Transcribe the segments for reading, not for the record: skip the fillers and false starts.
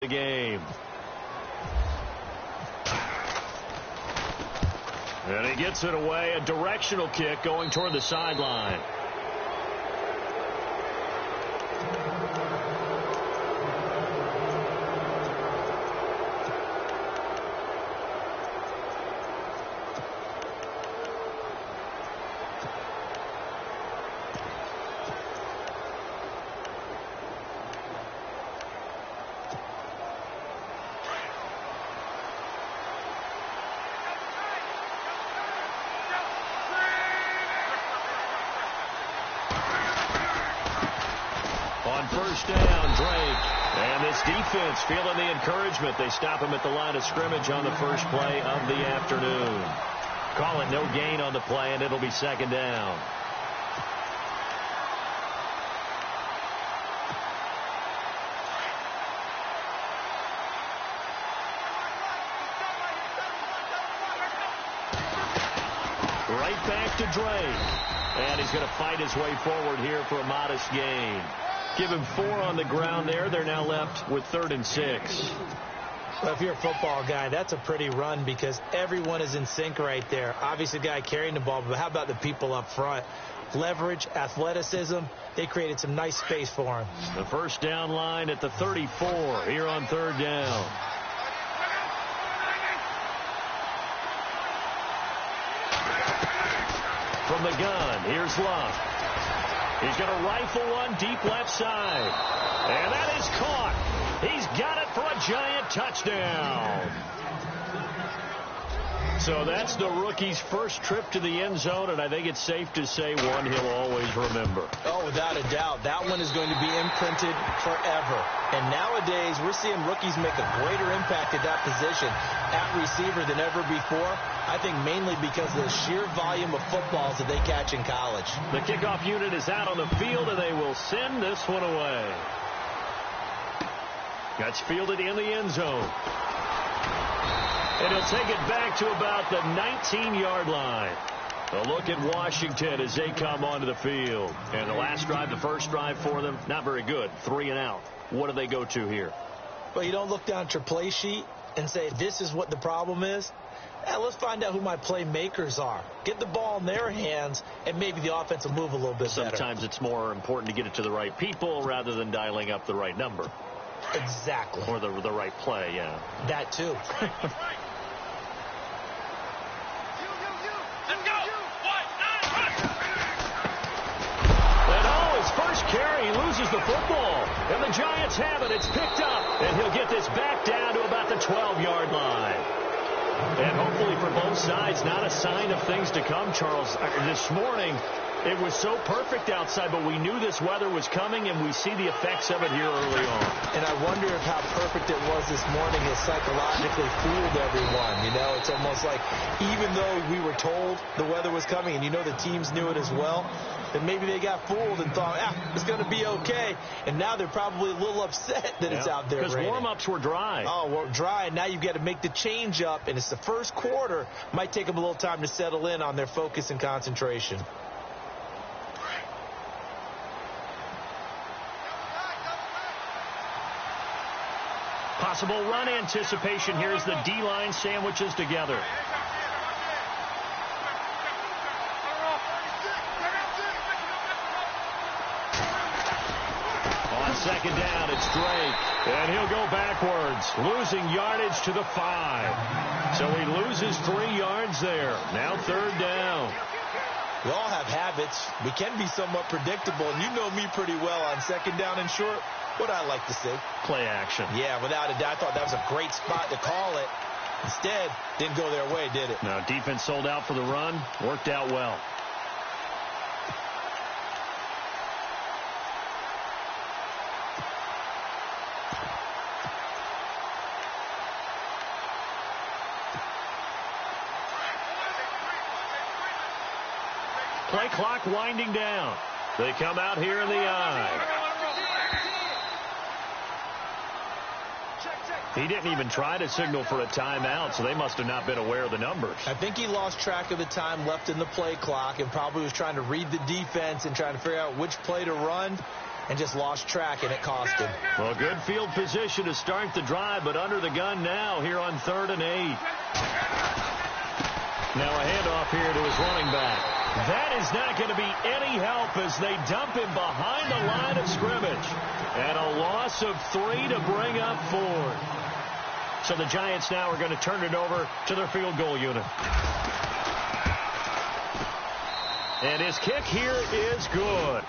game. And he gets it away, a directional kick going toward the sideline. On first down, Drake. And this defense feeling the encouragement. They stop him at the line of scrimmage on the first play of the afternoon. Call it no gain on the play, and it'll be second down. Right back to Drake. And he's going to fight his way forward here for a modest gain. Give him 4 on the ground there. They're now left with 3rd and 6. Well, if you're a football guy, that's a pretty run because everyone is in sync right there. Obviously, the guy carrying the ball, but how about the people up front? Leverage, athleticism, they created some nice space for him. The first down line at the 34 here on 3rd down. From the gun, here's Luck. He's going to rifle one deep left side. And that is caught. He's got it for a giant touchdown. So that's the rookie's first trip to the end zone, and I think it's safe to say one he'll always remember. Oh, without a doubt. That one is going to be imprinted forever. And nowadays, we're seeing rookies make a greater impact at that position at receiver than ever before. I think mainly because of the sheer volume of footballs that they catch in college. The kickoff unit is out on the field, and they will send this one away. That's fielded in the end zone. And he'll take it back to about the 19-yard line. A look at Washington as they come onto the field. And the last drive, the first drive for them, not very good. 3 and out. What do they go to here? Well, you don't look down at your play sheet and say, this is what the problem is. Let's find out who my playmakers are. Get the ball in their hands, and maybe the offense will move a little bit better. Sometimes it's more important to get it to the right people rather than dialing up the right number. Exactly. Or the right play, yeah. That, too. First carry, he loses the football, and the Giants have it. It's picked up, and he'll get this back down to about the 12-yard line. And hopefully for both sides, not a sign of things to come, Charles. This morning, it was so perfect outside, but we knew this weather was coming, and we see the effects of it here early on. And I wonder if how perfect it was this morning has psychologically fooled everyone. You know, it's almost like even though we were told the weather was coming, and you know the teams knew it as well, then maybe they got fooled and thought, it's going to be okay. And now they're probably a little upset that it's out there. Because warm-ups were dry. Oh, well, dry. And now you've got to make the change up, and it's the first quarter. Might take them a little time to settle in on their focus and concentration. Possible run anticipation here as the D-line sandwiches together. On second down, it's Drake. And he'll go backwards, losing yardage to the 5. So he loses 3 yards there. Now 3rd down. We all have habits. We can be somewhat predictable, and you know me pretty well on second down and short. What I like to see. Play action. Yeah, without a doubt. I thought that was a great spot to call it. Instead, didn't go their way, did it? No, defense sold out for the run. Worked out well. Play clock winding down. They come out here in the eye. He didn't even try to signal for a timeout, so they must have not been aware of the numbers. I think he lost track of the time left in the play clock and probably was trying to read the defense and trying to figure out which play to run. and just lost track, and it cost him. Well, good field position to start the drive, but under the gun now here on 3rd and 8. Now a handoff here to his running back. That is not going to be any help as they dump him behind the line of scrimmage. And a loss of 3 to bring up 4. So the Giants now are going to turn it over to their field goal unit. And his kick here is good.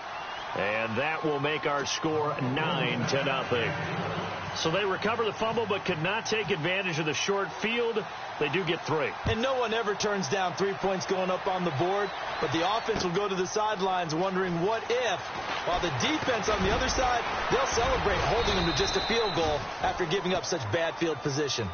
And that will make our score 9-0. So they recover the fumble but could not take advantage of the short field. They do get 3. And no one ever turns down 3 points going up on the board, but the offense will go to the sidelines wondering what if, while the defense on the other side, they'll celebrate holding them to just a field goal after giving up such bad field position.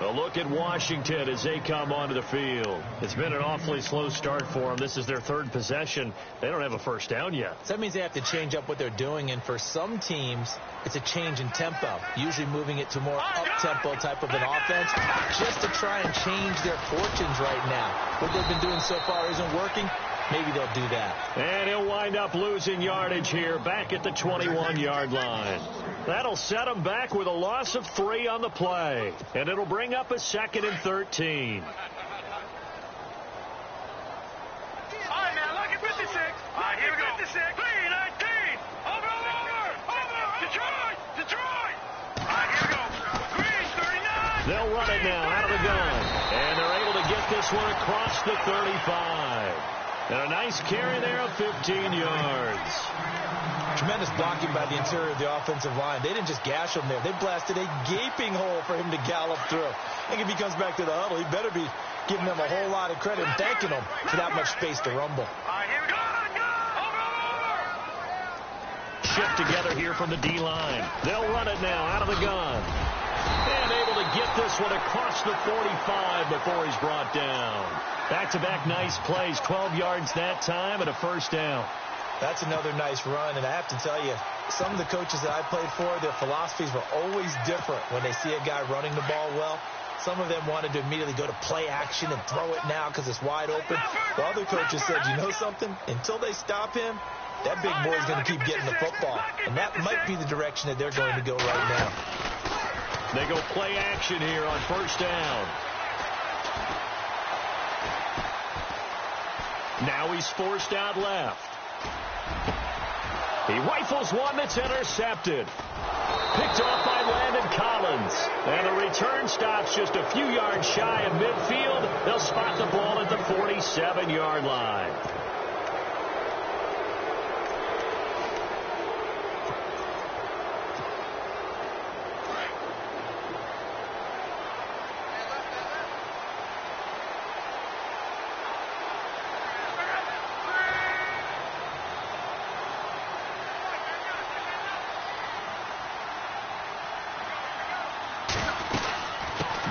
A look at Washington as they come onto the field. It's been an awfully slow start for them. This is their 3rd possession. They don't have a first down yet. So that means they have to change up what they're doing, and for some teams, it's a change in tempo, usually moving it to more up-tempo type of an offense just to try and change their fortunes right now. What they've been doing so far isn't working. Maybe they'll do that. And he'll wind up losing yardage here back at the 21-yard line. That'll set him back with a loss of 3 on the play. And it'll bring up a 2nd and 13. All right, man, look at 56. All right, here we go. 56. 319. Over. Detroit. All right, here we go. Green, 39. They'll run it now out of the gun. And they're able to get this one across the 35. And a nice carry there of 15 yards. Tremendous blocking by the interior of the offensive line. They didn't just gash him there. They blasted a gaping hole for him to gallop through. I think if he comes back to the huddle, he better be giving them a whole lot of credit and thanking them for that much space to rumble. All right, here we go. Over. Shift together here from the D-line. They'll run it now out of the gun. And able to get this one across the 45 before he's brought down. Back-to-back nice plays, 12 yards that time and a first down. That's another nice run, and I have to tell you, some of the coaches that I played for, their philosophies were always different when they see a guy running the ball well. Some of them wanted to immediately go to play action and throw it now because it's wide open. While other coaches said, you know something? Until they stop him, that big boy's going to keep getting the football. And that might be the direction that they're going to go right now. They go play action here on first down. Now he's forced out left. He rifles one that's intercepted. Picked off by Landon Collins. And the return stops just a few yards shy of midfield. They'll spot the ball at the 47-yard line.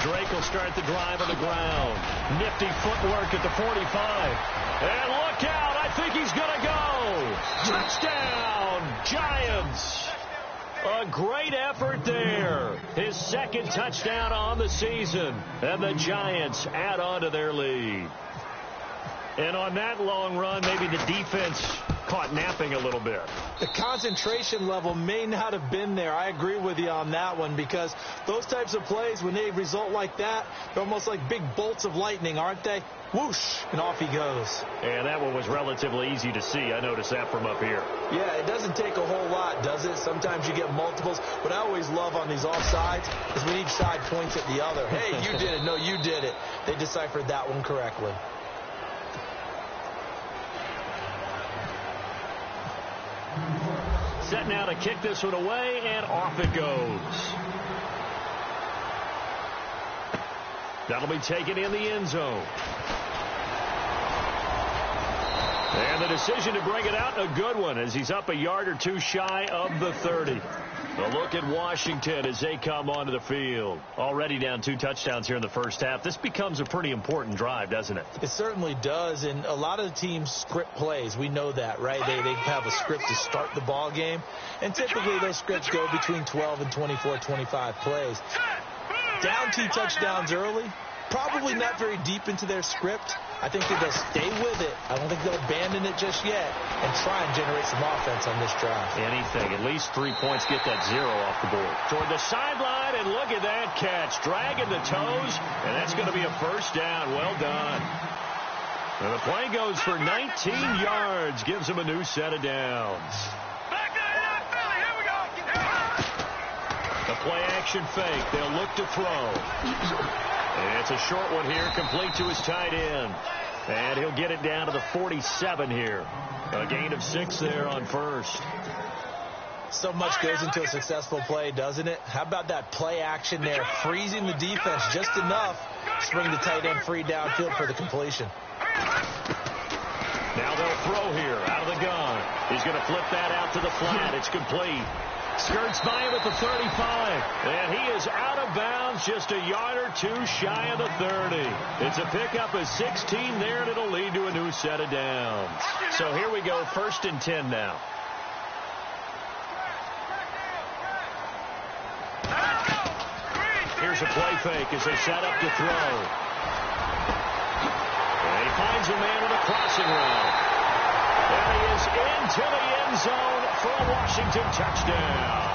Drake will start the drive on the ground. Nifty footwork at the 45. And look out. I think he's going to go. Touchdown, Giants. A great effort there. His 2nd touchdown on the season. And the Giants add on to their lead. And on that long run, maybe the defense caught napping a little bit. The concentration level may not have been there. I agree with you on that one because those types of plays, when they result like that, they're almost like big bolts of lightning, aren't they? Whoosh, and off he goes. And that one was relatively easy to see. I noticed that from up here. Yeah, it doesn't take a whole lot, does it? Sometimes you get multiples. What I always love on these offsides is when each side points at the other. Hey, you did it. No, you did it. They deciphered that one correctly. Set now to kick this one away, and off it goes. That'll be taken in the end zone. And the decision to bring it out, a good one, as he's up a yard or two shy of the 30. A look at Washington as they come onto the field. Already down 2 touchdowns here in the first half. This becomes a pretty important drive, doesn't it? It certainly does, and a lot of the teams script plays. We know that, right? They have a script to start the ball game, and typically those scripts go between 12 and 24, 25 plays. Down 2 touchdowns early, probably not very deep into their script. I think that they'll stay with it. I don't think they'll abandon it just yet and try and generate some offense on this drive. Anything. At least 3 points, get that 0 off the board. Toward the sideline, and look at that catch. Dragging the toes, and that's going to be a first down. Well done. And the play goes for 19 yards. Gives them a new set of downs. Back to the Philly. Here we go. The play-action fake. They'll look to throw. And it's a short one here, complete to his tight end. And he'll get it down to the 47 here. A gain of 6 there on first. So much goes into a successful play, doesn't it? How about that play action there, freezing the defense just enough to bring the tight end free downfield for the completion. Now they'll throw here out of the gun. He's going to flip that out to the flat. It's complete. Skirts by him at the 35. And he is out of bounds, just a yard or two shy of the 30. It's a pickup of 16 there, and it'll lead to a new set of downs. So here we go, 1st and 10 now. Here's a play fake as they set up to throw. And he finds a man with a crossing route. And he is into the end zone for a Washington touchdown.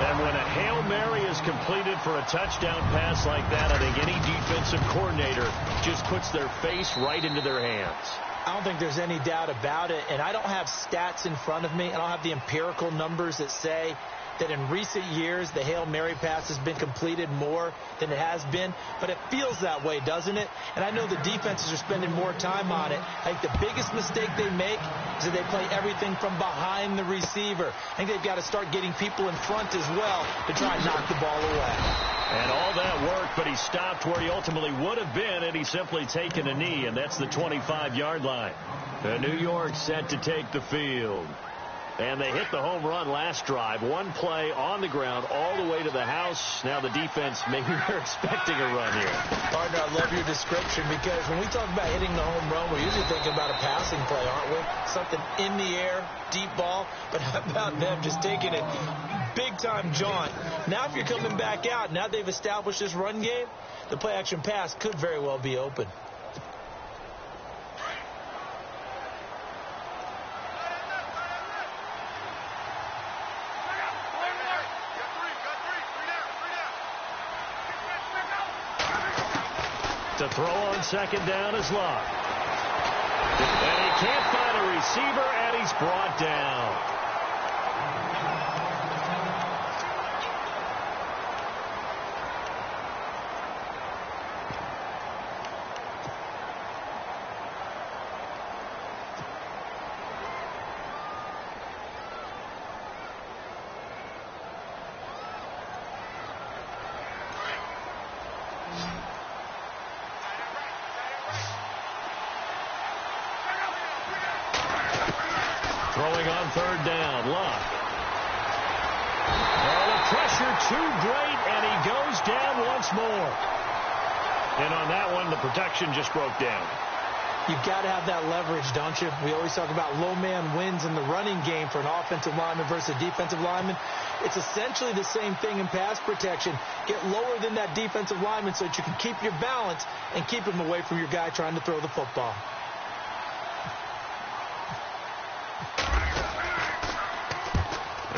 And when a Hail Mary is completed for a touchdown pass like that, I think any defensive coordinator just puts their face right into their hands. I don't think there's any doubt about it, and I don't have stats in front of me. I don't have the empirical numbers that say that in recent years the Hail Mary pass has been completed more than it has been, but it feels that way, doesn't it? And I know the defenses are spending more time on it. I think the biggest mistake they make is that they play everything from behind the receiver. I think they've got to start getting people in front as well to try and knock the ball away. And all that work, but he stopped where he ultimately would have been, and he's simply taken a knee, and that's the 25-yard line. New York set to take the field. And they hit the home run last drive. One play on the ground all the way to the house. Now the defense, maybe they're expecting a run here. Partner, I love your description because when we talk about hitting the home run, we're usually thinking about a passing play, aren't we? Something in the air, deep ball. But how about them just taking it big-time jaunt? Now if you're coming back out, now they've established this run game, the play-action pass could very well be open. To throw on second down is Luck. And he can't find a receiver, and he's brought down. Throwing on third down, Luck. Oh, the pressure too great, and he goes down once more. And on that one, the protection just broke down. You've got to have that leverage, don't you? We always talk about low man wins in the running game for an offensive lineman versus a defensive lineman. It's essentially the same thing in pass protection. Get lower than that defensive lineman so that you can keep your balance and keep him away from your guy trying to throw the football.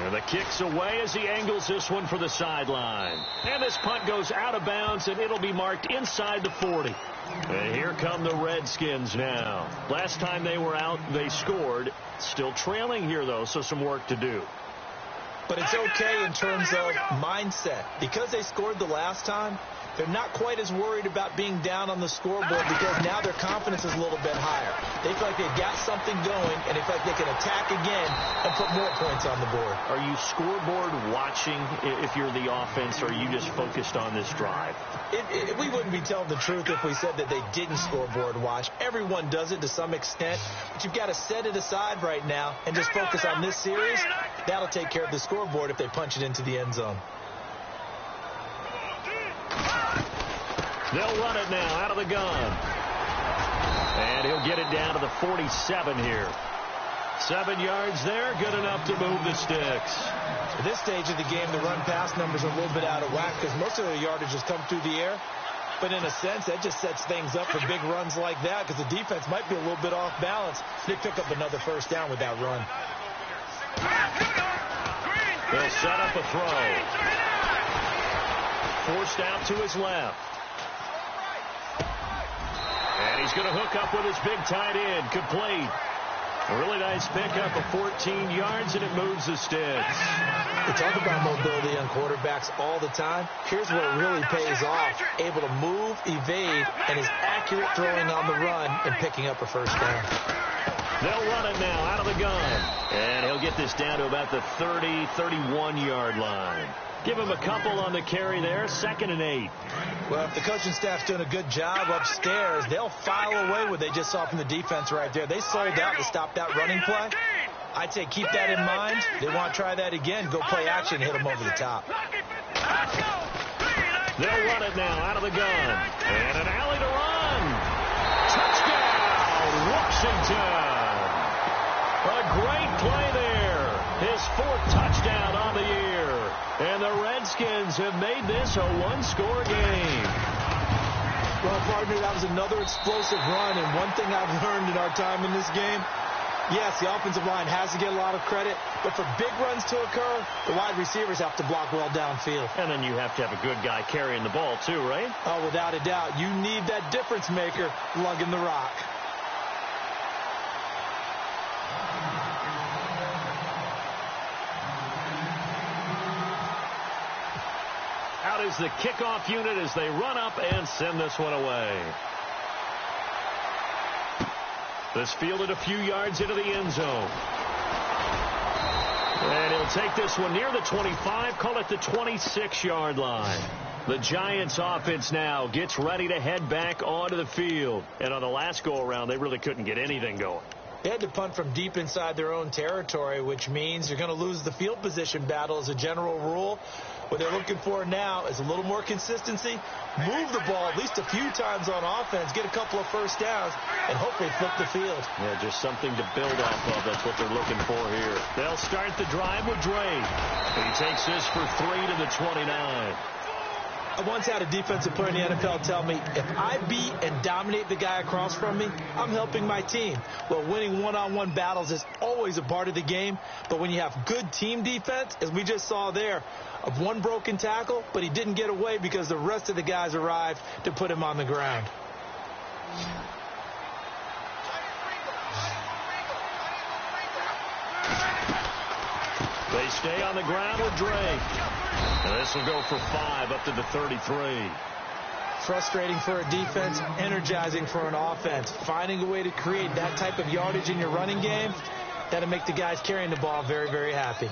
And the kick's away as he angles this one for the sideline. And this punt goes out of bounds, and it'll be marked inside the 40. And here come the Redskins now. Last time they were out, they scored. Still trailing here, though, so some work to do. But it's okay in terms of mindset. Because they scored the last time, they're not quite as worried about being down on the scoreboard because now their confidence is a little bit higher. They feel like they've got something going, and they feel like they can attack again and put more points on the board. Are you scoreboard watching if you're the offense, or are you just focused on this drive? We wouldn't be telling the truth if we said that they didn't scoreboard watch. Everyone does it to some extent, but you've got to set it aside right now and just focus on this series. That'll take care of the scoreboard if they punch it into the end zone. They'll run it now out of the gun. And he'll get it down to the 47 here. 7 yards there, good enough to move the sticks. At this stage of the game, the run-pass numbers are a little bit out of whack because most of the yardage has come through the air. But in a sense, that just sets things up for big runs like that because the defense might be a little bit off balance. They pick up another first down with that run. They'll set up a throw. Forced out to his left. And he's going to hook up with his big tight end. Complete. A really nice pickup of 14 yards, and it moves the sticks. We talk about mobility on quarterbacks all the time. Here's where it really pays off. Able to move, evade, and is accurate throwing on the run and picking up a first down. They'll run it now out of the gun. And he'll get this down to about the 30, 31-yard line. Give him a couple on the carry there, 2nd and 8. Well, if the coaching staff's doing a good job upstairs, they'll file away what they just saw from the defense right there. They sold out to stop that running play. I'd say keep that in mind. They want to try that again. Go play action, hit them over the top. They'll run it now out of the gun. And an alley to run. Touchdown, Washington. A great play there. His 4th touchdown on the year. And the Redskins have made this a one-score game. Well, partner, that was another explosive run. And one thing I've learned in our time in this game, yes, the offensive line has to get a lot of credit. But for big runs to occur, the wide receivers have to block well downfield. And then you have to have a good guy carrying the ball, too, right? Oh, without a doubt. You need that difference maker lugging the rock. Out is the kickoff unit as they run up and send this one away. This fielded a few yards into the end zone. And he'll take this one near the 25, call it the 26-yard line. The Giants offense now gets ready to head back onto the field. And on the last go-around, they really couldn't get anything going. They had to punt from deep inside their own territory, which means you're going to lose the field position battle as a general rule. What they're looking for now is a little more consistency, move the ball at least a few times on offense, get a couple of first downs, and hopefully flip the field. Yeah, just something to build off of. That's what they're looking for here. They'll start the drive with Drake. He takes this for 3 to the 29. I once had a defensive player in the NFL tell me, if I beat and dominate the guy across from me, I'm helping my team. Well, winning one-on-one battles is always a part of the game, but when you have good team defense, as we just saw there, of one broken tackle, but he didn't get away because the rest of the guys arrived to put him on the ground. They stay on the ground with Drake. And this will go for 5 up to the 33. Frustrating for a defense, energizing for an offense. Finding a way to create that type of yardage in your running game, that'll make the guys carrying the ball very, very happy.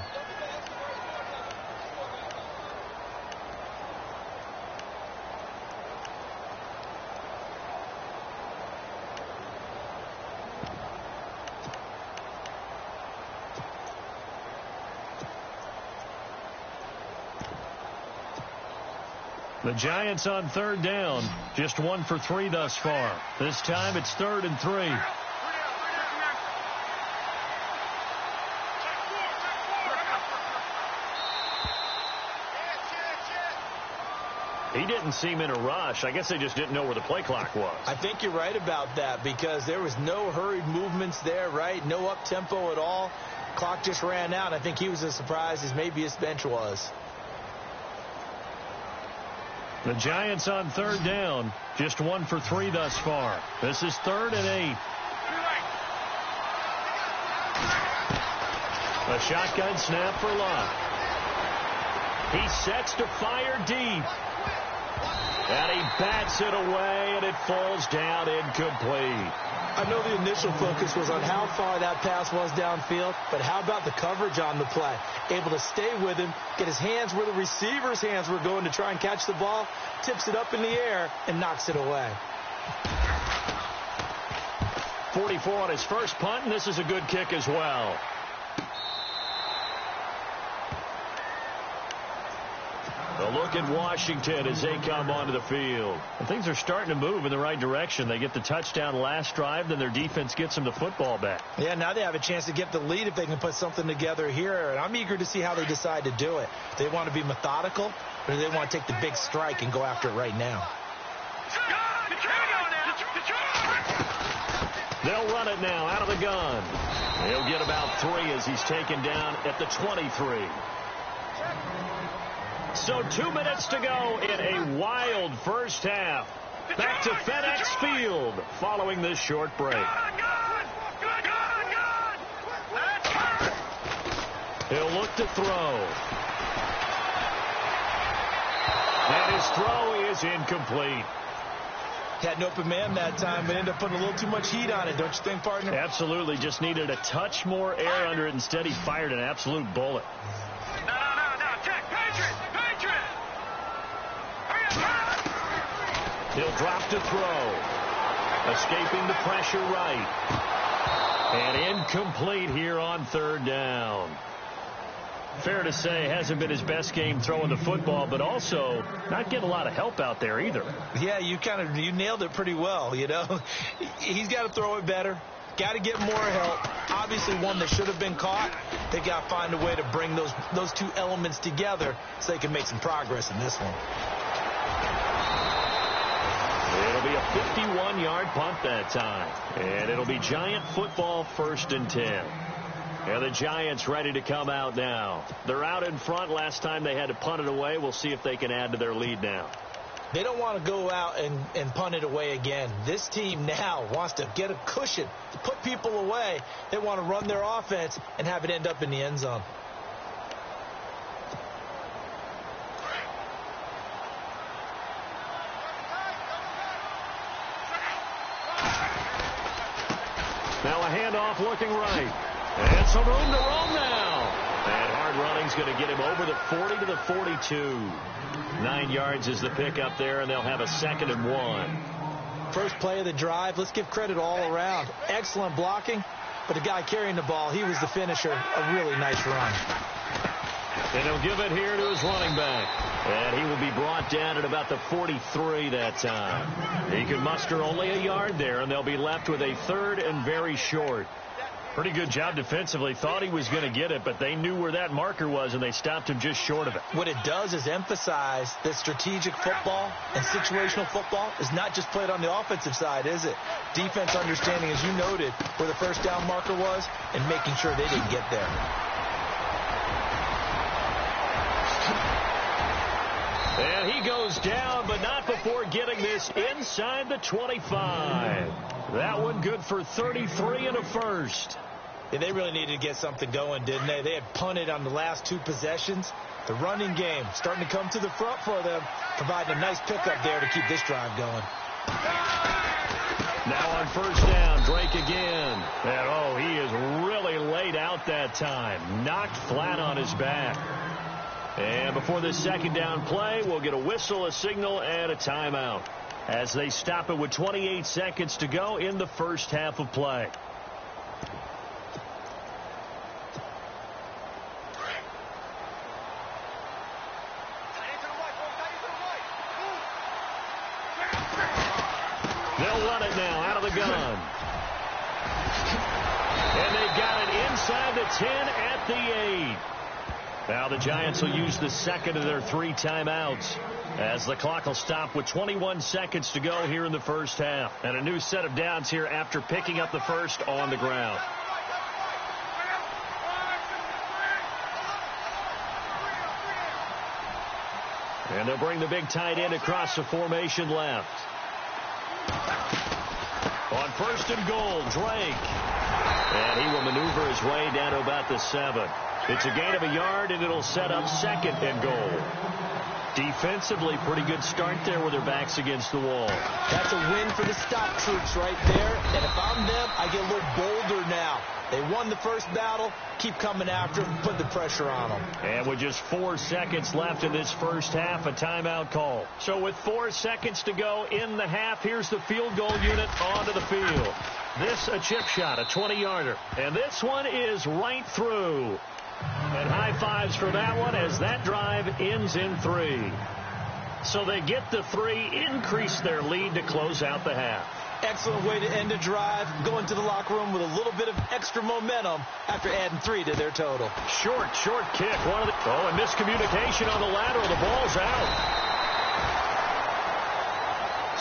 The Giants on 3rd down, just 1 for 3 thus far. This time it's 3rd and 3. He didn't seem in a rush. I guess they just didn't know where the play clock was. I think you're right about that because there was no hurried movements there, right? No up-tempo at all. Clock just ran out. I think he was as surprised as maybe his bench was. The Giants on 3rd down, just 1 for 3 thus far. This is 3rd and 8. A shotgun snap for Locke. He sets to fire deep. And he bats it away, and it falls down incomplete. I know the initial focus was on how far that pass was downfield, but how about the coverage on the play? Able to stay with him, get his hands where the receiver's hands were going to try and catch the ball, tips it up in the air, and knocks it away. 44 on his first punt, and this is a good kick as well. A look at Washington as they come onto the field. And things are starting to move in the right direction. They get the touchdown last drive, then their defense gets them the football back. Yeah, now they have a chance to get the lead if they can put something together here. And I'm eager to see how they decide to do it. Do they want to be methodical, or do they want to take the big strike and go after it right now? They'll run it now out of the gun. He'll get about 3 as he's taken down at the 23. So 2 minutes to go in a wild first half. Back to FedEx Field following this short break. He'll look to throw. And his throw is incomplete. Had an open man that time, but ended up putting a little too much heat on it, don't you think, partner? Absolutely. Just needed a touch more air under it. Instead, he fired an absolute bullet. No. Check. Patriot. He'll drop to throw. Escaping the pressure right. And incomplete here on third down. Fair to say, hasn't been his best game throwing the football, but also not getting a lot of help out there either. Yeah, you nailed it pretty well, you know. He's got to throw it better. Got to get more help. Obviously one that should have been caught. They got to find a way to bring those two elements together so they can make some progress in this one. It'll be a 51-yard punt that time. And it'll be Giant football, 1st and 10. And the Giants ready to come out now. They're out in front. Last time they had to punt it away. We'll see if they can add to their lead now. They don't want to go out and punt it away again. This team now wants to get a cushion, to put people away. They want to run their offense and have it end up in the end zone. Now a handoff looking right. And some room to roam now. And hard running's going to get him over the 40 to the 42. 9 yards is the pickup there, and they'll have a 2nd and 1. First play of the drive. Let's give credit all around. Excellent blocking, but the guy carrying the ball, he was the finisher. A really nice run. And he'll give it here to his running back. And he will be brought down at about the 43 that time. He could muster only a yard there, and they'll be left with a 3rd and very short. Pretty good job defensively. Thought he was going to get it, but they knew where that marker was, and they stopped him just short of it. What it does is emphasize that strategic football and situational football is not just played on the offensive side, is it? Defense understanding, as you noted, where the first down marker was and making sure they didn't get there. And he goes down, but not before getting this inside the 25. That one good for 33 and a first. Yeah, they really needed to get something going, didn't they? They had punted on the last 2 possessions. The running game starting to come to the front for them, providing a nice pickup there to keep this drive going. Now on first down, Drake again. And, he is really laid out that time. Knocked flat on his back. And before this 2nd down play, we'll get a whistle, a signal, and a timeout as they stop it with 28 seconds to go in the first half of play. They'll run it now out of the gun. And they've got it inside the 10 at the 8. Now the Giants will use the 2nd of their 3 timeouts as the clock will stop with 21 seconds to go here in the first half. And a new set of downs here after picking up the first on the ground. And they'll bring the big tight end across the formation left. On 1st and goal, Drake. And he will maneuver his way down to about the 7. It's a gain of a yard, and it'll set up 2nd and goal. Defensively, pretty good start there with their backs against the wall. That's a win for the stop troops right there. And if I'm them, I get a little bolder now. They won the first battle. Keep coming after them. Put the pressure on them. And with just 4 seconds left in this first half, a timeout call. So with 4 seconds to go in the half, here's the field goal unit onto the field. This a chip shot, a 20-yarder. And this one is right through. And high fives for that one as that drive ends in 3. So they get the 3, increase their lead to close out the half. Excellent way to end a drive. Go into the locker room with a little bit of extra momentum after adding 3 to their total. Short kick. And miscommunication on the lateral. The ball's out.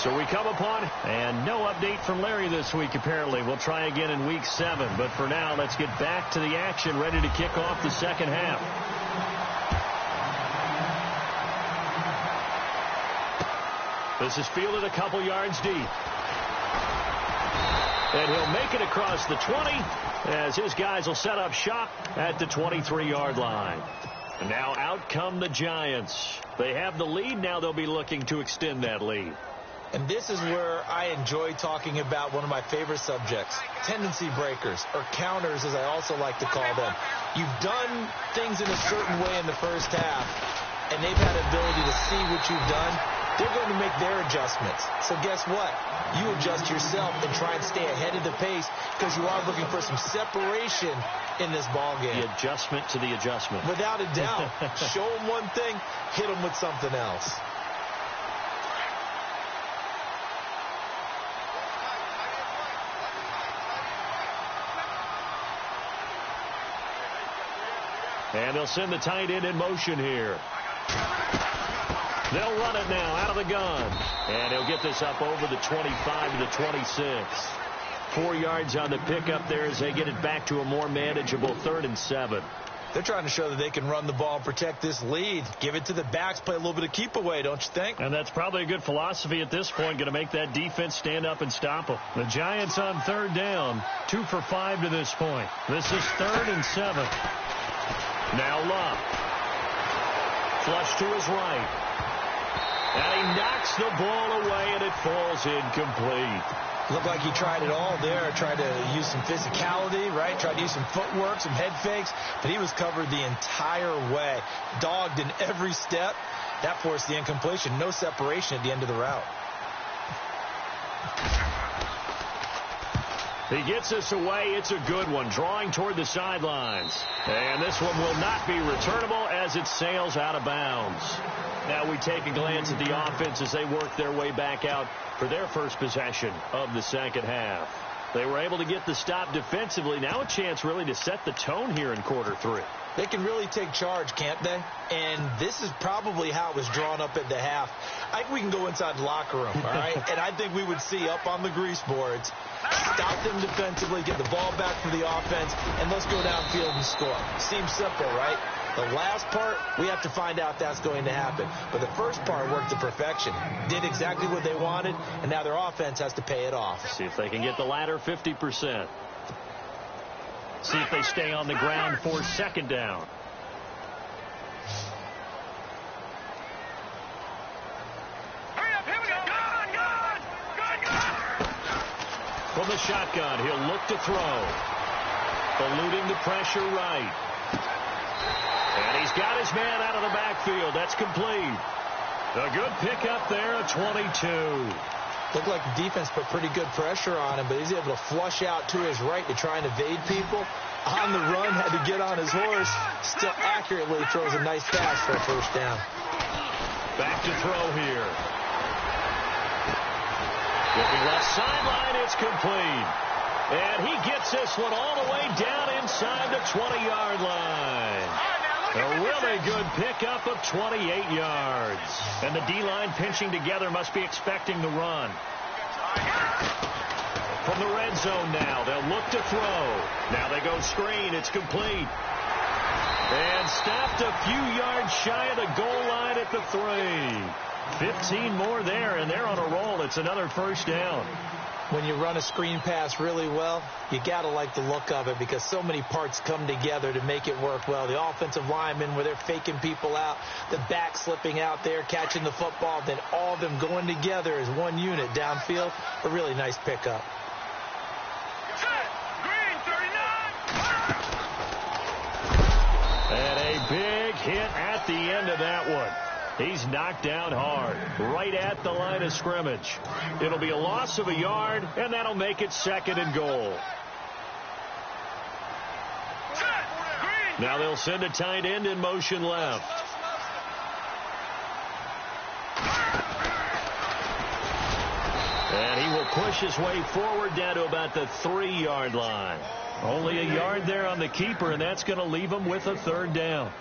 So we come upon, and no update from Larry this week, apparently. We'll try again in Week 7. But for now, let's get back to the action, ready to kick off the second half. This is fielded a couple yards deep. And he'll make it across the 20 as his guys will set up shop at the 23-yard line. And now out come the Giants. They have the lead. Now they'll be looking to extend that lead. And this is where I enjoy talking about one of my favorite subjects, tendency breakers, or counters as I also like to call them. You've done things in a certain way in the first half, and they've had the ability to see what you've done. They're going to make their adjustments. So guess what? You adjust yourself and try and stay ahead of the pace because you are looking for some separation in this ball game. The adjustment to the adjustment. Without a doubt. Show them one thing, hit them with something else. And they'll send the tight end in motion here. They'll run it now out of the gun. And he'll get this up over the 25 to the 26. 4 yards on the pickup there as they get it back to a more manageable 3rd and 7. They're trying to show that they can run the ball and protect this lead. Give it to the backs, play a little bit of keep away, don't you think? And that's probably a good philosophy at this point, going to make that defense stand up and stop them. The Giants on 3rd down, 2 for 5 to this point. This is 3rd and 7. Now Love. Flush to his right. And he knocks the ball away, and it falls incomplete. Looked like he tried it all there. Tried to use some physicality, right? Tried to use some footwork, some head fakes. But he was covered the entire way. Dogged in every step. That forced the incompletion. No separation at the end of the route. He gets this away. It's a good one. Drawing toward the sidelines. And this one will not be returnable as it sails out of bounds. Now we take a glance at the offense as they work their way back out for their first possession of the second half. They were able to get the stop defensively. Now a chance really to set the tone here in quarter 3. They can really take charge, can't they? And this is probably how it was drawn up at the half. I think we can go inside the locker room, all right? And I think we would see up on the grease boards, stop them defensively, get the ball back for the offense, and let's go downfield and score. Seems simple, right? The last part, we have to find out that's going to happen. But the first part worked to perfection. Did exactly what they wanted, and now their offense has to pay it off. See if they can get the latter 50%. See if they stay on the ground for 2nd down. Hurry up, here we go. Gun. From the shotgun, he'll look to throw. Eluding the pressure right. And he's got his man out of the backfield. That's complete. A good pickup there at 22. Looked like the defense put pretty good pressure on him, but he's able to flush out to his right to try and evade people. On the run, had to get on his horse. Still accurately throws a nice pass for a 1st down. Back to throw here. Looking left sideline, it's complete. And he gets this one all the way down inside the 20-yard line. A really good pickup of 28 yards. And the D-line pinching together must be expecting the run. From the red zone now, they'll look to throw. Now they go screen. It's complete. And stopped a few yards shy of the goal line at the 3. 15 more there, and they're on a roll. It's another 1st down. When you run a screen pass really well, you got to like the look of it because so many parts come together to make it work well. The offensive linemen where they're faking people out, the back slipping out there, catching the football, then all of them going together as one unit downfield. A really nice pickup. Green 39. And a big hit at the end of that one. He's knocked down hard, right at the line of scrimmage. It'll be a loss of a yard, and that'll make it 2nd and goal. Now they'll send a tight end in motion left. And he will push his way forward down to about the 3-yard line. Only a yard there on the keeper, and that's going to leave him with a 3rd down.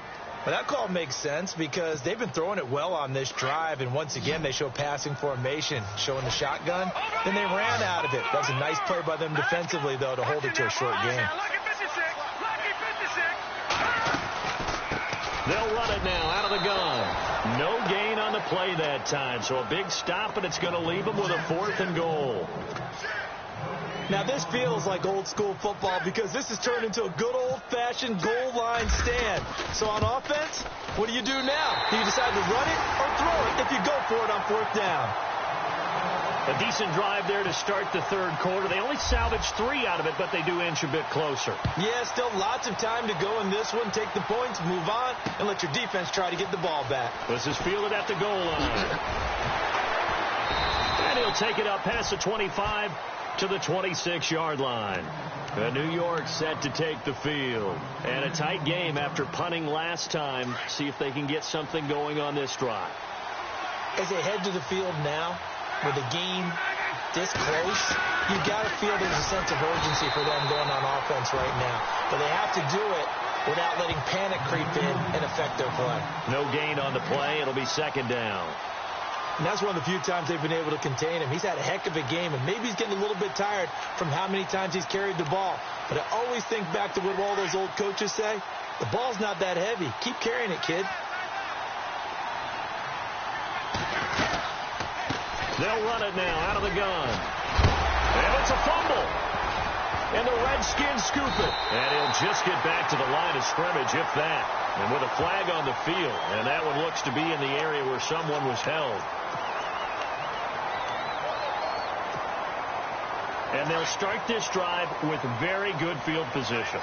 Well, that call makes sense because they've been throwing it well on this drive, and once again they show passing formation, showing the shotgun. Then they ran out of it. That was a nice play by them defensively, though, to hold it to a short game. They'll run it now out of the gun. No gain on the play that time, so a big stop, and it's going to leave them with a 4th and goal. Now, this feels like old-school football because this has turned into a good old-fashioned goal line stand. So on offense, what do you do now? Do you decide to run it or throw it if you go for it on 4th down? A decent drive there to start the 3rd quarter. They only salvaged 3 out of it, but they do inch a bit closer. Yeah, still lots of time to go in this one. Take the points, move on, and let your defense try to get the ball back. This is fielded at the goal line. And he'll take it up past the 25 to the 26-yard line. New York set to take the field. And a tight game after punting last time. See if they can get something going on this drive. As they head to the field now, with the game this close, you got to feel there's a sense of urgency for them going on offense right now. But they have to do it without letting panic creep in and affect their play. No gain on the play. It'll be 2nd down. And that's one of the few times they've been able to contain him. He's had a heck of a game, and maybe he's getting a little bit tired from how many times he's carried the ball. But I always think back to what all those old coaches say. The ball's not that heavy. Keep carrying it, kid. They'll run it now out of the gun. And it's a fumble. And the Redskins scoop it. And he'll just get back to the line of scrimmage, if that. And with a flag on the field. And that one looks to be in the area where someone was held. And they'll start this drive with very good field position.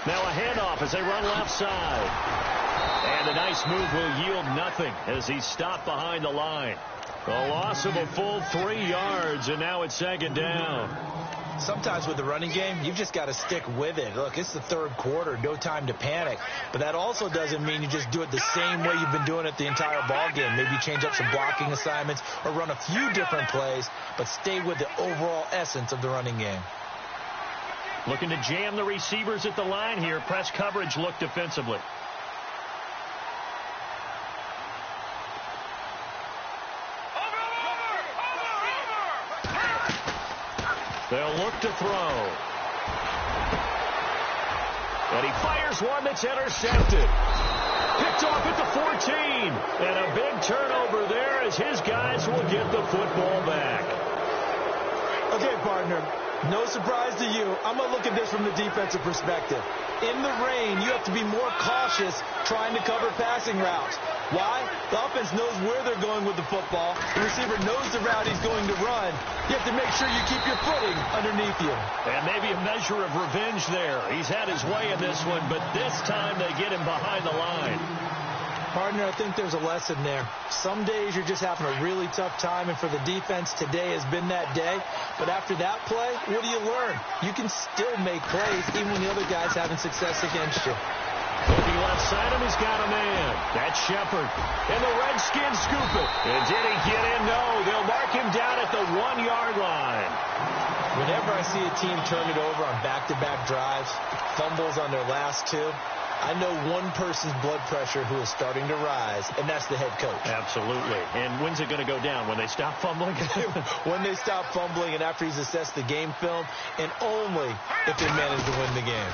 Now a handoff as they run left side. And a nice move will yield nothing as he's stopped behind the line. A loss of a full 3 yards, and now it's 2nd down. Sometimes with the running game, you've just got to stick with it. Look, it's the 3rd quarter, no time to panic. But that also doesn't mean you just do it the same way you've been doing it the entire ball game. Maybe you change up some blocking assignments or run a few different plays, but stay with the overall essence of the running game. Looking to jam the receivers at the line here. Press coverage look defensively. They'll look to throw. And he fires one that's intercepted. Picked off at the 14. And a big turnover there as his guys will get the football back. Okay, partner. No surprise to you. I'm going to look at this from the defensive perspective. In the rain, you have to be more cautious trying to cover passing routes. Why? The offense knows where they're going with the football. The receiver knows the route he's going to run. You have to make sure you keep your footing underneath you. And maybe a measure of revenge there. He's had his way in this one, but this time they get him behind the line. Partner, I think there's a lesson there. Some days you're just having a really tough time, and for the defense, today has been that day. But after that play, what do you learn? You can still make plays even when the other guy's having success against you. Looking left side him, he's got a man. That's Shepard. And the Redskins scoop it. And did he get in? No. They'll mark him down at the 1-yard line. Whenever I see a team turn it over on back-to-back drives, fumbles on their last 2, I know one person's blood pressure who is starting to rise, and that's the head coach. Absolutely. And when's it going to go down? When they stop fumbling? When they stop fumbling and after he's assessed the game film, and only if they manage to win the game.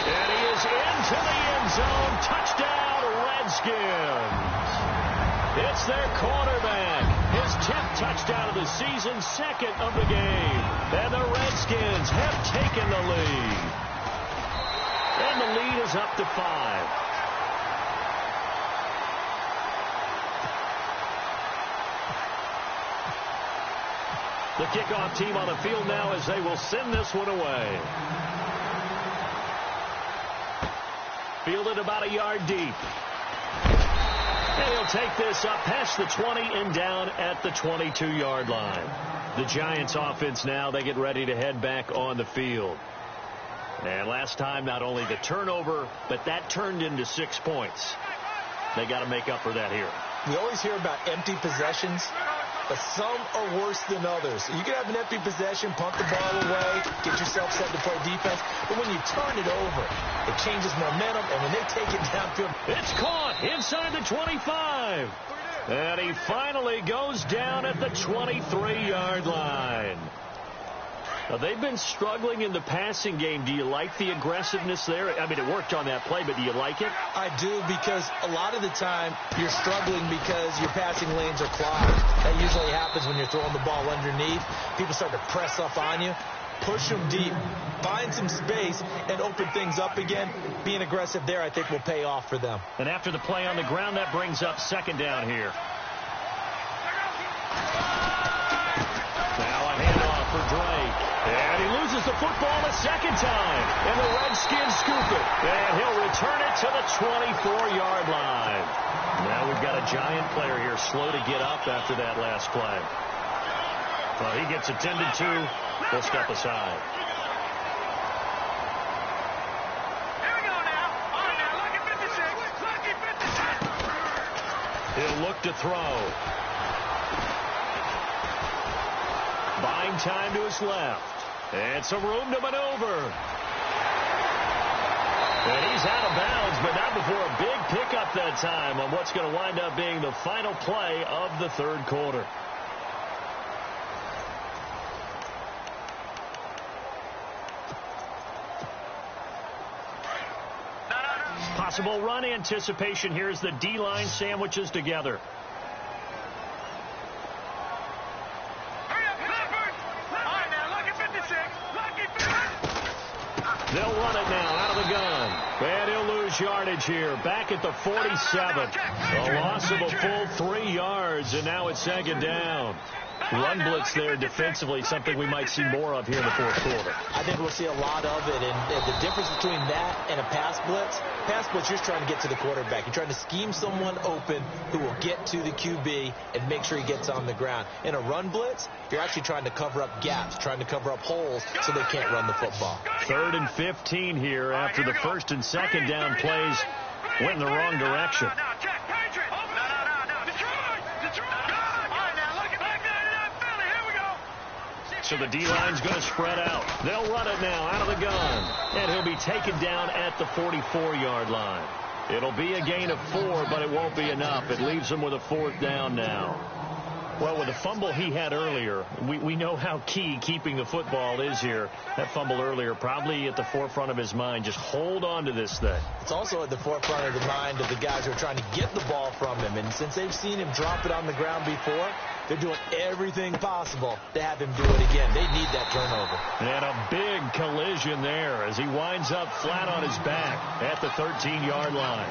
And he is into the end zone. Touchdown, Redskins. It's their quarterback. His 10th touchdown of the season, 2nd of the game. And the Redskins have taken the lead. And the lead is up to 5. The kickoff team on the field now as they will send this one away. Fielded about a yard deep. And he'll take this up past the 20 and down at the 22-yard line. The Giants offense now, they get ready to head back on the field. And last time, not only the turnover, but that turned into 6 points. They got to make up for that here. We always hear about empty possessions. but some are worse than others. You can have an empty possession, punt the ball away, get yourself set to play defense, but when you turn it over, it changes momentum, and when they take it downfield. It's caught inside the 25. And he finally goes down at the 23-yard line. Now, they've been struggling in the passing game. Do you like the aggressiveness there? I mean, it worked on that play, but do you like it? I do, because a lot of the time you're struggling because your passing lanes are clogged. That usually happens when you're throwing the ball underneath. People start to press up on you. Push them deep. Find some space and open things up again. Being aggressive there, I think, will pay off for them. And after the play on the ground, that brings up second down here. Now a handoff for Drake. And he loses the football a second time. And the Redskins scoop it. And he'll return it to the 24-yard line. Now we've got a giant player here, slow to get up after that last play. Well, he gets attended to. He'll step aside. Here we go now. All right, now, lucky 56. Lucky 56. He'll look to throw. Buying time to his left. And some room to maneuver. And he's out of bounds, but not before a big pickup that time on what's going to wind up being the final play of the third quarter. Possible run anticipation here as the D-line sandwiches together. They'll run it now out of the gun. And he'll lose yardage here. Back at the 47. A loss of a full 3 yards, and now it's second down. Run blitz there defensively, something we might see more of here in the fourth quarter. I think we'll see a lot of it, and the difference between that and a pass blitz, you're just trying to get to the quarterback. You're trying to scheme someone open who will get to the QB and make sure he gets on the ground. In a run blitz, you're actually trying to cover up gaps, trying to cover up holes so they can't run the football. 3rd and 15 here after the first and second down plays went in the wrong direction. So the D-line's going to spread out. They'll run it now out of the gun. And he'll be taken down at the 44-yard line. It'll be a gain of 4, but it won't be enough. It leaves him with a 4th down now. Well, with the fumble he had earlier, we know how key keeping the football is here. That fumble earlier probably at the forefront of his mind. Just hold on to this thing. It's also at the forefront of the mind of the guys who are trying to get the ball from him. And since they've seen him drop it on the ground before, they're doing everything possible to have him do it again. They need that turnover. And a big collision there as he winds up flat on his back at the 13-yard line.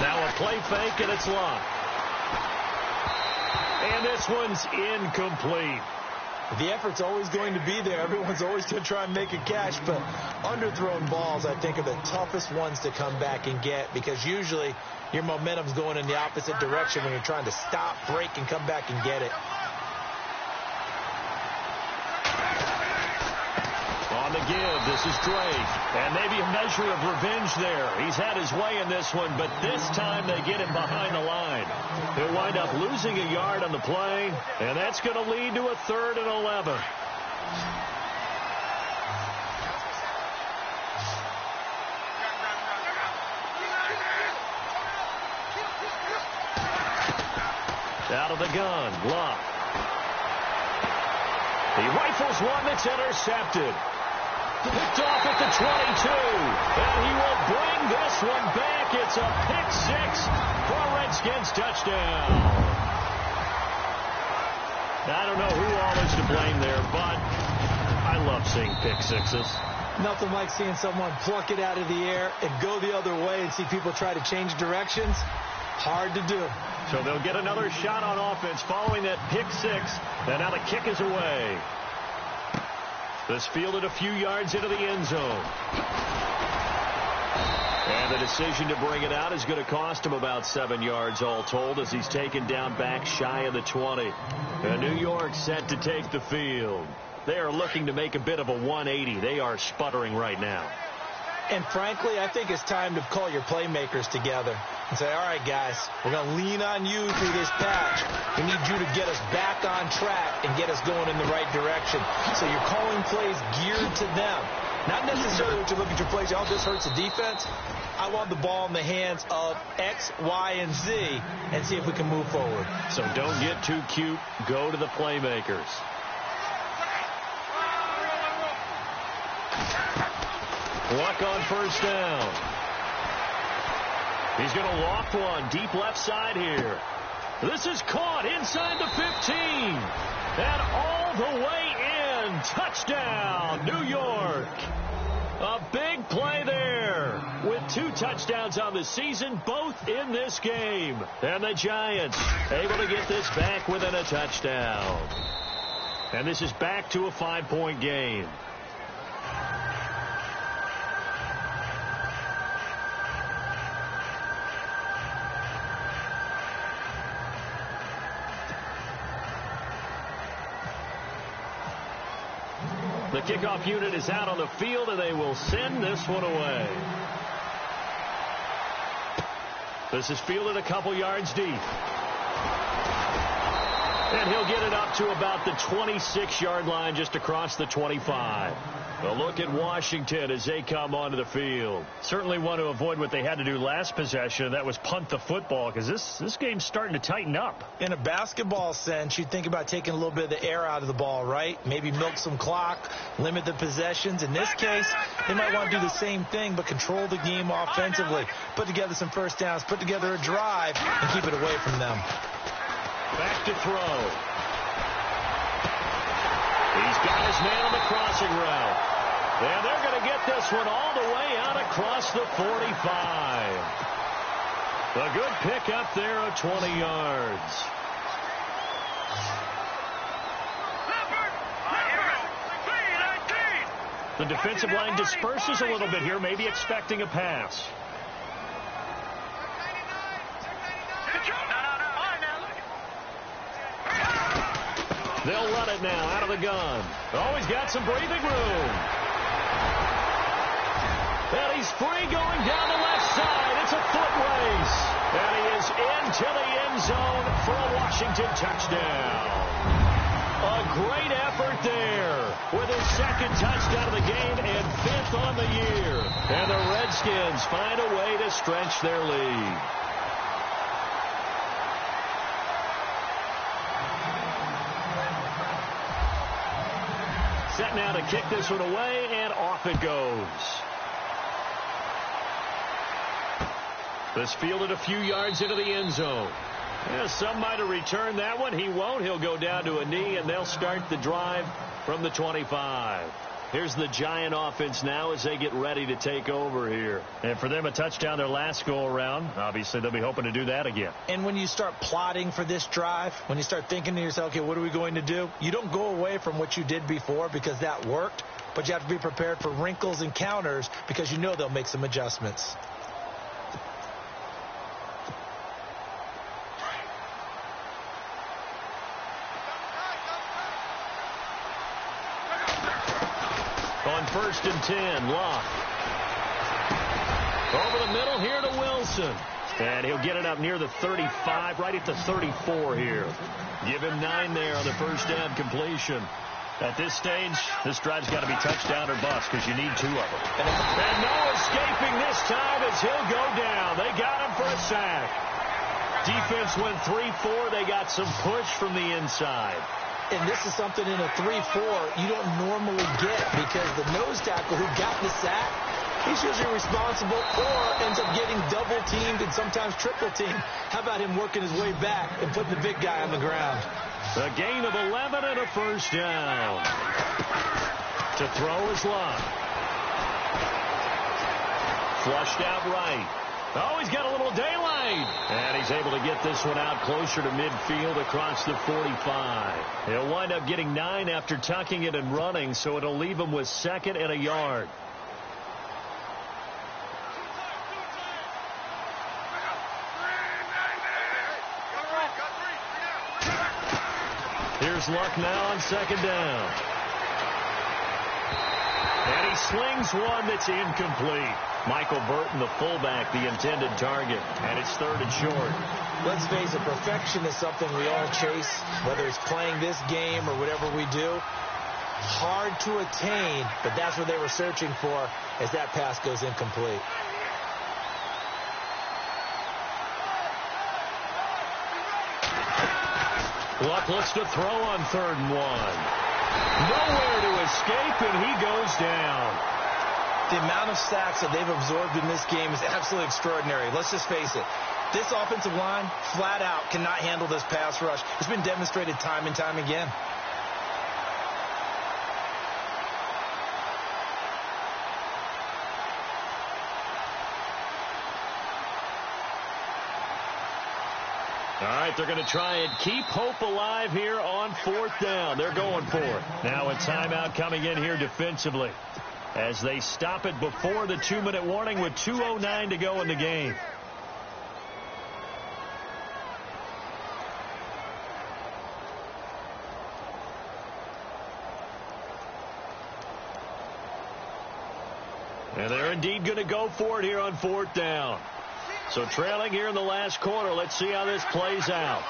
Now a play fake, and it's locked. And this one's incomplete. The effort's always going to be there. Everyone's always going to try and make a catch, but underthrown balls, I think, are the toughest ones to come back and get, because usually your momentum's going in the opposite direction when you're trying to stop, break, and come back and get it. On the give, this is Drake. And maybe a measure of revenge there. He's had his way in this one, but this time they get him behind the line. He'll wind up losing a yard on the play, and that's going to lead to a 3rd and 11. Out of the gun, Locke. He rifles one that's intercepted. Picked off at the 22, and he will bring this one back. It's a pick 6 for a Redskins touchdown. I don't know who all is to blame there, but I love seeing pick 6s. Nothing like seeing someone pluck it out of the air and go the other way and see people try to change directions. Hard to do. So they'll get another shot on offense following that pick 6, and now the kick is away. This fielded a few yards into the end zone. And the decision to bring it out is going to cost him about 7 yards all told as he's taken down back shy of the 20. And New York set to take the field. They are looking to make a bit of a 180. They are sputtering right now. And frankly, I think it's time to call your playmakers together and say, all right, guys, we're going to lean on you through this patch. We need you to get us back on track and get us going in the right direction. So you're calling plays geared to them. Not necessarily to look at your plays, oh, this hurts the defense. I want the ball in the hands of X, Y, and Z and see if we can move forward. So don't get too cute. Go to the playmakers. Luck on first down. He's going to loft one deep left side here. This is caught inside the 15. And all the way in. Touchdown, New York. A big play there with 2 touchdowns on the season, both in this game. And the Giants able to get this back within a touchdown. And this is back to a 5-point game. The kickoff unit is out on the field, and they will send this one away. This is fielded a couple yards deep. And he'll get it up to about the 26-yard line, just across the 25. A look at Washington as they come onto the field. Certainly want to avoid what they had to do last possession. That was punt the football, because this game's starting to tighten up. In a basketball sense, you think about taking a little bit of the air out of the ball, right? Maybe milk some clock, limit the possessions. In this case, they might want to do the same thing, but control the game offensively. Put together some first downs, put together a drive, and keep it away from them. Back to throw. He's got his man on the crossing route. And they're going to get this one all the way out across the 45. A good pickup there of 20 yards. The defensive line disperses a little bit here, maybe expecting a pass. They'll run it now out of the gun. Always got some breathing room. And he's free going down the left side. It's a foot race. And he is into the end zone for a Washington touchdown. A great effort there with his second touchdown of the game and 5th on the year. And the Redskins find a way to stretch their lead. Set now to kick this one away, and off it goes. This fielded a few yards into the end zone. Yeah, some might have returned that one. He won't. He'll go down to a knee, and they'll start the drive from the 25. Here's the Giant offense now as they get ready to take over here. And for them, a touchdown their last go-around. Obviously, they'll be hoping to do that again. And when you start plotting for this drive, when you start thinking to yourself, okay, what are we going to do? You don't go away from what you did before because that worked, but you have to be prepared for wrinkles and counters because you know they'll make some adjustments. On 1st and 10, Locke. Over the middle here to Wilson. And he'll get it up near the 35, right at the 34 here. Give him 9 there on the first down completion. At this stage, this drive's got to be touchdown or bust because you need 2 of them. And no escaping this time as he'll go down. They got him for a sack. Defense went 3-4. They got some push from the inside. And this is something in a 3-4 you don't normally get because the nose tackle who got the sack, he's usually responsible or ends up getting double-teamed and sometimes triple-teamed. How about him working his way back and putting the big guy on the ground? A gain of 11 and a first down. To throw is Locke. Flushed out right. Oh, he's got a little daylight. And he's able to get this one out closer to midfield across the 45. He'll wind up getting 9 after tucking it and running, so it'll leave him with 2nd and a yard. Here's Luck now on 2nd down. And he slings one that's incomplete. Michael Burton, the fullback, the intended target. And it's 3rd and short. Let's face it, perfection is something we all chase, whether it's playing this game or whatever we do. Hard to attain, but that's what they were searching for as that pass goes incomplete. Luck looks to throw on 3rd and 1. Nowhere to escape, and he goes down. The amount of sacks that they've absorbed in this game is absolutely extraordinary. Let's just face it. This offensive line, flat out, cannot handle this pass rush. It's been demonstrated time and time again. All right, they're going to try and keep hope alive here on 4th down. They're going for it. Now a timeout coming in here defensively as they stop it before the 2-minute warning with 2:09 to go in the game. And they're indeed going to go for it here on 4th down. So trailing here in the last quarter. Let's see how this plays out.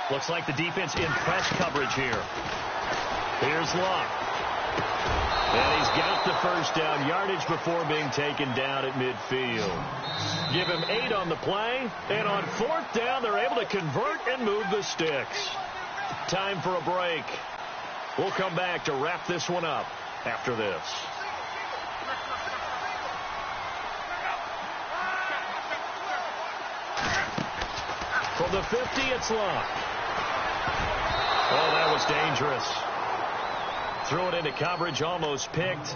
Looks like the defense in press coverage here. Here's Luck. And he's got the first down yardage before being taken down at midfield. Give him 8 on the play. And on 4th down, they're able to convert and move the sticks. Time for a break. We'll come back to wrap this one up after this. From the 50, it's Luck. Oh, that was dangerous. Threw it into coverage, almost picked,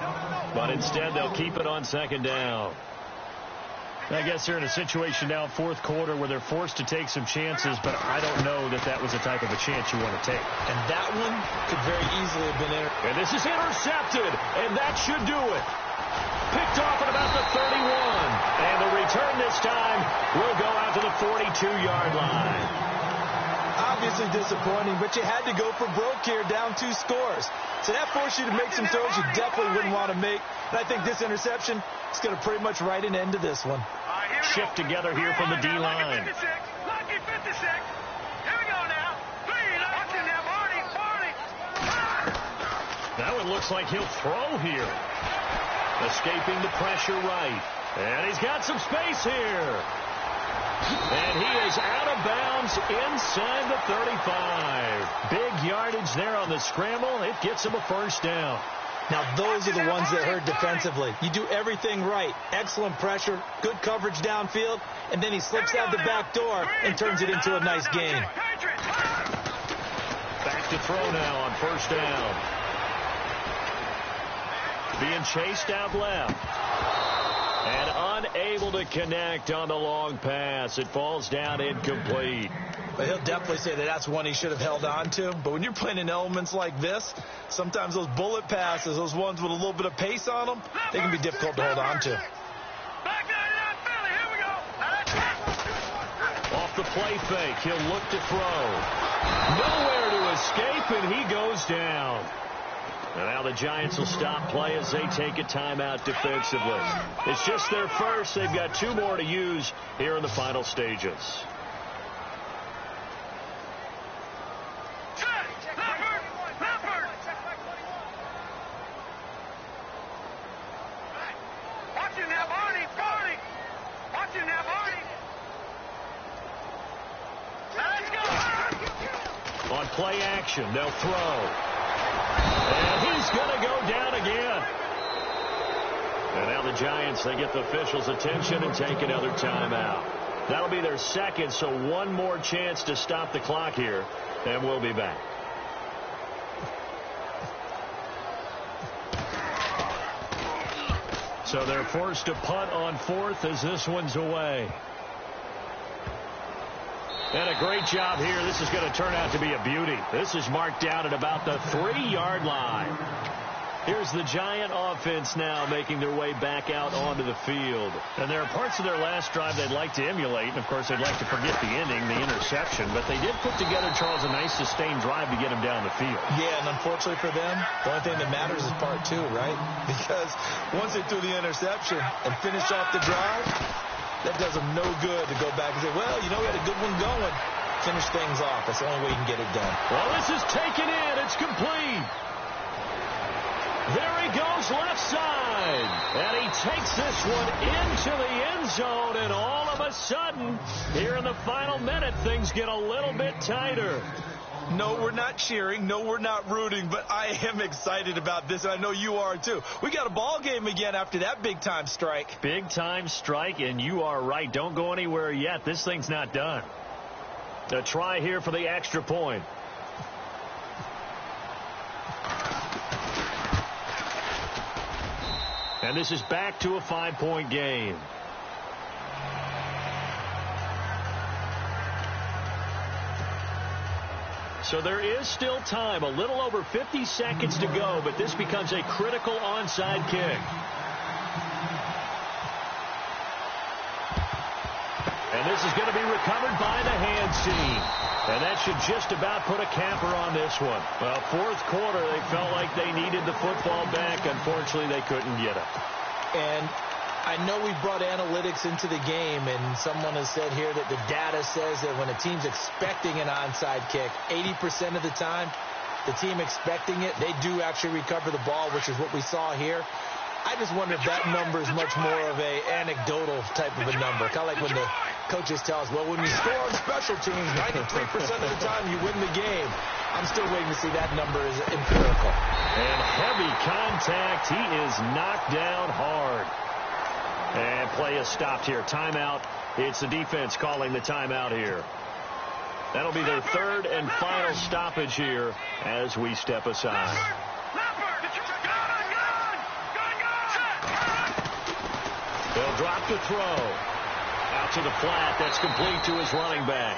but instead they'll keep it on 2nd down. I guess they're in a situation now, 4th quarter, where they're forced to take some chances, but I don't know that that was the type of a chance you want to take. And that one could very easily have been there. And this is intercepted, and that should do it. Picked off at about the 31. And the return this time will go out to the 42-yard line. Obviously disappointing, but you had to go for broke here, down 2 scores. So that forced you to make some throws you definitely wouldn't want to make. And I think this interception is going to pretty much write an end to this one. Shift together here from the D-line. Lucky 56. Here we go now. That one looks like he'll throw here. Escaping the pressure right. And he's got some space here. And he is out of bounds inside the 35. Big yardage there on the scramble. It gets him a first down. Now, those are the ones that hurt defensively. You do everything right. Excellent pressure, good coverage downfield, and then he slips out the back door and turns it into a nice gain. Back to throw now on first down. Being chased out left. And unable to connect on the long pass. It falls down incomplete. But he'll definitely say that that's one he should have held on to. But when you're playing in elements like this, sometimes those bullet passes, those ones with a little bit of pace on them, they can be difficult to hold on to. Off the play fake, he'll look to throw. Nowhere to escape, and he goes down. And now the Giants will stop play as they take a timeout defensively. It's just their first. They've got 2 more to use here in the final stages. On play action, they'll throw. And he's going to go down again. And now the Giants, they get the officials' attention and take another timeout. That'll be their second, so one more chance to stop the clock here, and we'll be back. So they're forced to punt on 4th as this one's away. And a great job here. This is going to turn out to be a beauty. This is marked down at about the 3-yard line. Here's the Giant offense now making their way back out onto the field. And there are parts of their last drive they'd like to emulate. And, of course, they'd like to forget the ending, the interception. But they did put together, Charles, a nice sustained drive to get them down the field. Yeah, and unfortunately for them, the only thing that matters is part two, right? Because once they threw the interception and finished off the drive, that does them no good to go back and say, well, you know, we had a good one going. Finish things off. That's the only way you can get it done. Well, this is taken in. It's complete. There he goes left side. And he takes this one into the end zone. And all of a sudden, here in the final minute, things get a little bit tighter. No, we're not cheering. No, we're not rooting. But I am excited about this. And I know you are, too. We got a ball game again after that big-time strike. Big-time strike, and you are right. Don't go anywhere yet. This thing's not done. A try here for the extra point. And this is back to a 5-point game. So there is still time, a little over 50 seconds to go, but this becomes a critical onside kick. And this is going to be recovered by the hand team. And that should just about put a capper on this one. Well, fourth quarter, they felt like they needed the football back. Unfortunately, they couldn't get it. And I know we brought analytics into the game, and someone has said here that the data says that when a team's expecting an onside kick, 80% of the time, the team expecting it, they do actually recover the ball, which is what we saw here. I just wonder if that number is much more of a anecdotal type of a number. Kind of like when the coaches tell us, well, when you score on special teams, 93% of the time you win the game. I'm still waiting to see that number is empirical. And heavy contact. He is knocked down hard. And play is stopped here. Timeout. It's the defense calling the timeout here. That'll be their third and final stoppage here as we step aside. They'll drop the throw. Out to the flat. That's complete to his running back.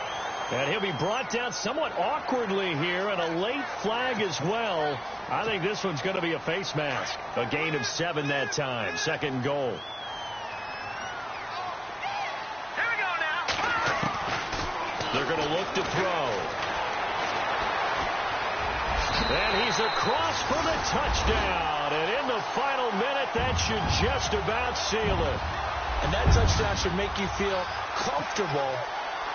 And he'll be brought down somewhat awkwardly here, and a late flag as well. I think this one's going to be a face mask. A gain of 7 that time. Second and goal. Here we go now. They're going to look to throw. And he's across for the touchdown. And in the final minute, that should just about seal it. And that touchdown should make you feel comfortable.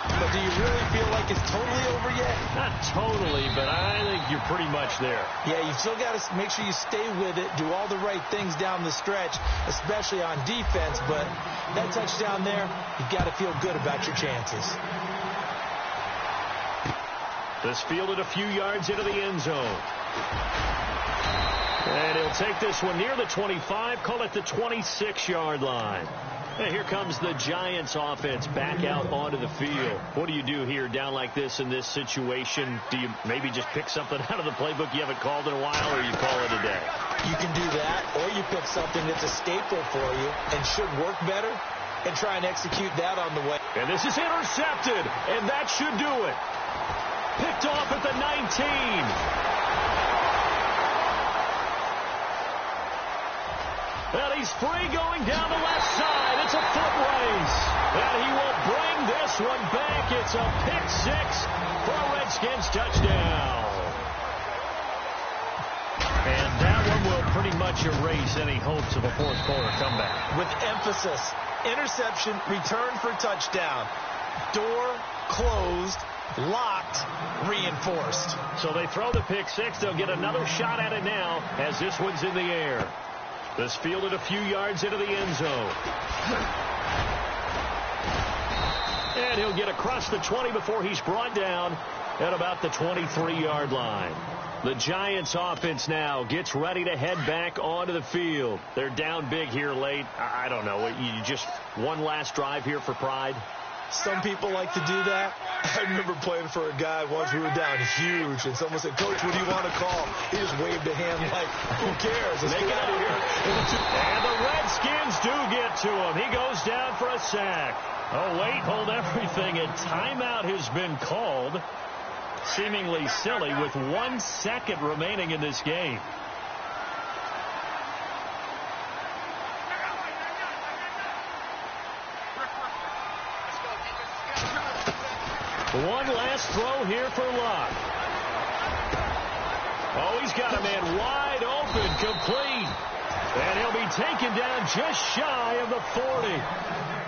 But do you really feel like it's totally over yet? Not totally, but I think you're pretty much there. Yeah, you still got to make sure you stay with it, do all the right things down the stretch, especially on defense. But that touchdown there, you've got to feel good about your chances. This fielded a few yards into the end zone. And he'll take this one near the 25, call it the 26-yard line. And here comes the Giants offense back out onto the field. What do you do here down like this in this situation? Do you maybe just pick something out of the playbook you haven't called in a while, or you call it a day? You can do that, or you pick something that's a staple for you and should work better and try and execute that on the way. And this is intercepted, and that should do it. Picked off at the 19. And he's free going down the left side. It's a foot race. And he will bring this one back. It's a pick six for a Redskins touchdown. And that one will pretty much erase any hopes of a fourth quarter comeback. With emphasis, interception, return for touchdown. Door closed, locked, reinforced. So they throw the pick six. They'll get another shot at it now as this one's in the air. This fielded a few yards into the end zone. And he'll get across the 20 before he's brought down at about the 23-yard line. The Giants offense now gets ready to head back onto the field. They're down big here late. I don't know. You just one last drive here for pride? Some people like to do that. I remember playing for a guy once. We were down huge, and someone said, "Coach, what do you want to call?" He just waved a hand like, "Who cares? Let's get out of here." And the Redskins do get to him. He goes down for a sack. Oh, wait, hold everything. A timeout has been called. Seemingly silly with 1 second remaining in this game. One last throw here for Luck. Oh, he's got a man wide open, complete. And he'll be taken down just shy of the 40.